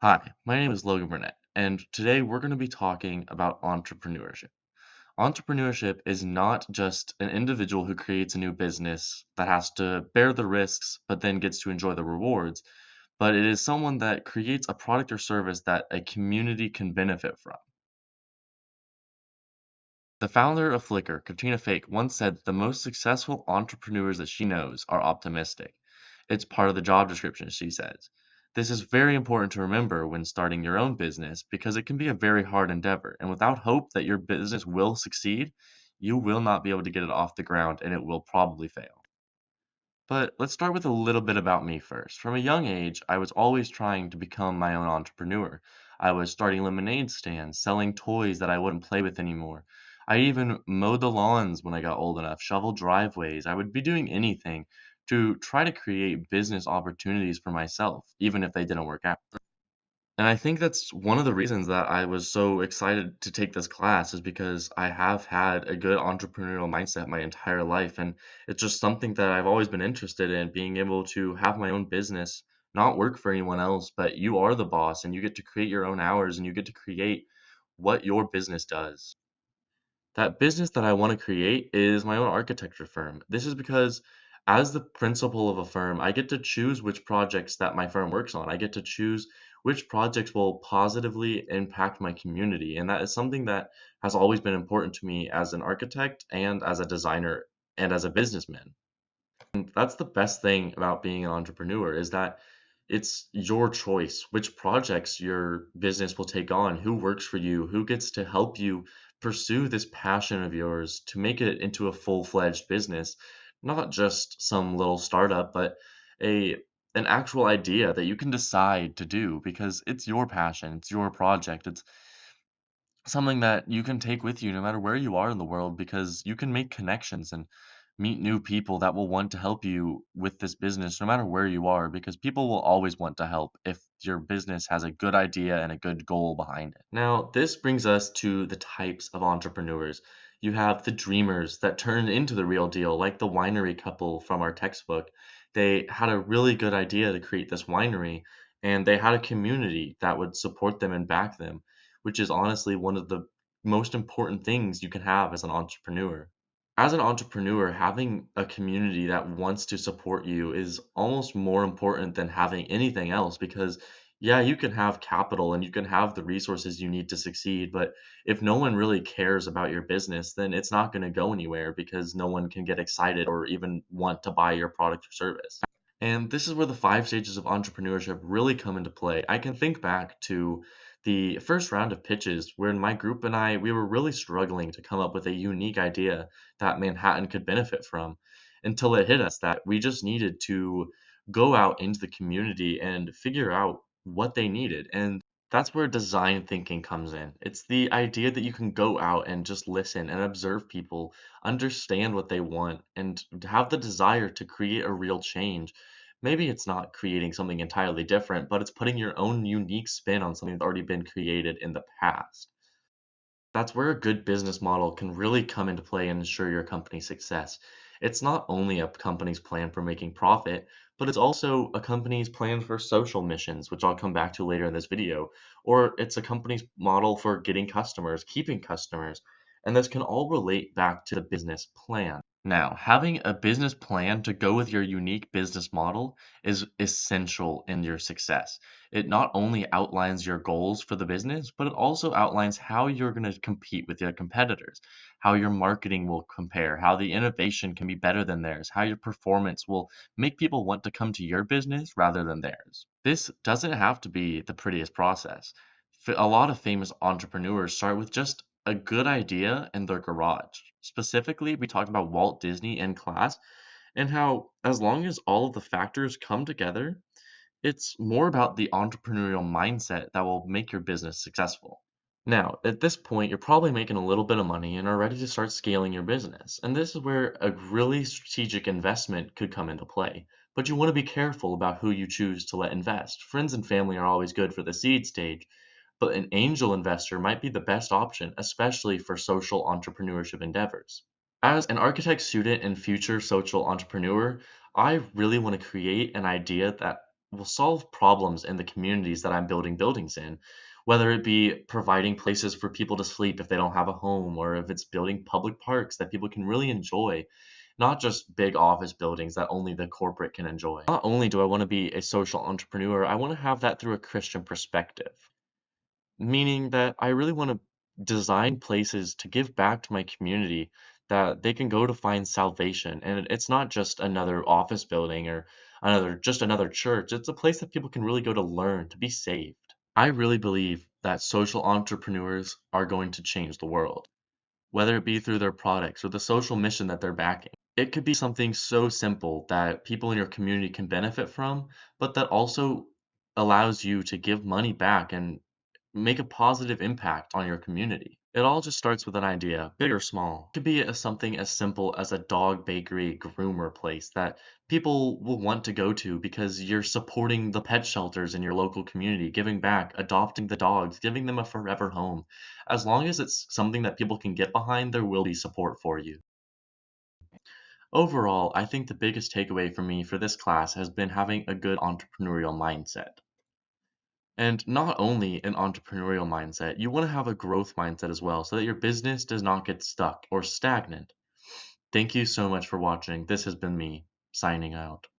Hi, my name is Logan Burnett, and today we're going to be talking about entrepreneurship. Entrepreneurship is not just an individual who creates a new business that has to bear the risks but then gets to enjoy the rewards, but it is someone that creates a product or service that a community can benefit from. The founder of Flickr, Katrina Fake, once said that the most successful entrepreneurs that she knows are optimistic. It's part of the job description, she says. This is very important to remember when starting your own business because it can be a very hard endeavor, and without hope that your business will succeed, you will not be able to get it off the ground and it will probably fail. But let's start with a little bit about me first. From a young age, I was always trying to become my own entrepreneur. I was starting lemonade stands, selling toys that I wouldn't play with anymore. I even mowed the lawns when I got old enough, shoveled driveways. I would be doing anything to try to create business opportunities for myself, even if they didn't work out. And I think that's one of the reasons that I was so excited to take this class is because I have had a good entrepreneurial mindset my entire life. And it's just something that I've always been interested in, being able to have my own business, not work for anyone else, but you are the boss and you get to create your own hours and you get to create what your business does. That business that I want to create is my own architecture firm. This is because, as the principal of a firm, I get to choose which projects that my firm works on. I get to choose which projects will positively impact my community. And that is something that has always been important to me as an architect and as a designer and as a businessman. And that's the best thing about being an entrepreneur is that it's your choice which projects your business will take on, who works for you, who gets to help you pursue this passion of yours to make it into a full-fledged business, not just some little startup, but a an actual idea that you can decide to do because it's your passion, it's your project, it's something that you can take with you no matter where you are in the world because you can make connections and meet new people that will want to help you with this business no matter where you are because people will always want to help if your business has a good idea and a good goal behind it. Now, this brings us to the types of entrepreneurs. You have the dreamers that turn into the real deal, like the winery couple from our textbook. They had a really good idea to create this winery, and they had a community that would support them and back them, which is honestly one of the most important things you can have as an entrepreneur. As an entrepreneur, having a community that wants to support you is almost more important than having anything else because, yeah, you can have capital and you can have the resources you need to succeed, but if no one really cares about your business, then it's not going to go anywhere because no one can get excited or even want to buy your product or service. And this is where the 5 stages of entrepreneurship really come into play. I can think back to the first round of pitches when my group and I, we were really struggling to come up with a unique idea that Manhattan could benefit from until it hit us that we just needed to go out into the community and figure out what they needed. And that's where design thinking comes in. It's the idea that you can go out and just listen and observe people, understand what they want, and have the desire to create a real change. Maybe it's not creating something entirely different, but it's putting your own unique spin on something that's already been created in the past. That's where a good business model can really come into play and ensure your company's success. It's not only a company's plan for making profit, but it's also a company's plan for social missions, which I'll come back to later in this video, or it's a company's model for getting customers, keeping customers, and this can all relate back to the business plan. Now, having a business plan to go with your unique business model is essential in your success. It not only outlines your goals for the business, but it also outlines how you're going to compete with your competitors, how your marketing will compare, how the innovation can be better than theirs, how your performance will make people want to come to your business rather than theirs. This doesn't have to be the prettiest process. A lot of famous entrepreneurs start with just a good idea in their garage. Specifically, we talked about Walt Disney in class and how, as long as all of the factors come together, it's more about the entrepreneurial mindset that will make your business successful. Now, at this point, you're probably making a little bit of money and are ready to start scaling your business. And this is where a really strategic investment could come into play. But you want to be careful about who you choose to let invest. Friends and family are always good for the seed stage, but an angel investor might be the best option, especially for social entrepreneurship endeavors. As an architect student and future social entrepreneur, I really want to create an idea that will solve problems in the communities that I'm building buildings in, whether it be providing places for people to sleep if they don't have a home, or if it's building public parks that people can really enjoy, not just big office buildings that only the corporate can enjoy. Not only do I want to be a social entrepreneur, I want to have that through a Christian perspective, meaning that I really want to design places to give back to my community that they can go to find salvation. And it's not just another office building or another church. It's a place that people can really go to learn, to be saved. I really believe that social entrepreneurs are going to change the world, whether it be through their products or the social mission that they're backing. It could be something so simple that people in your community can benefit from, but that also allows you to give money back and make a positive impact on your community. It all just starts with an idea, big or small. It could be something as simple as a dog bakery groomer place that people will want to go to because you're supporting the pet shelters in your local community, giving back, adopting the dogs, giving them a forever home. As long as it's something that people can get behind, there will be support for you. Overall, I think the biggest takeaway for me for this class has been having a good entrepreneurial mindset. And not only an entrepreneurial mindset, you want to have a growth mindset as well so that your business does not get stuck or stagnant. Thank you so much for watching. This has been me signing out.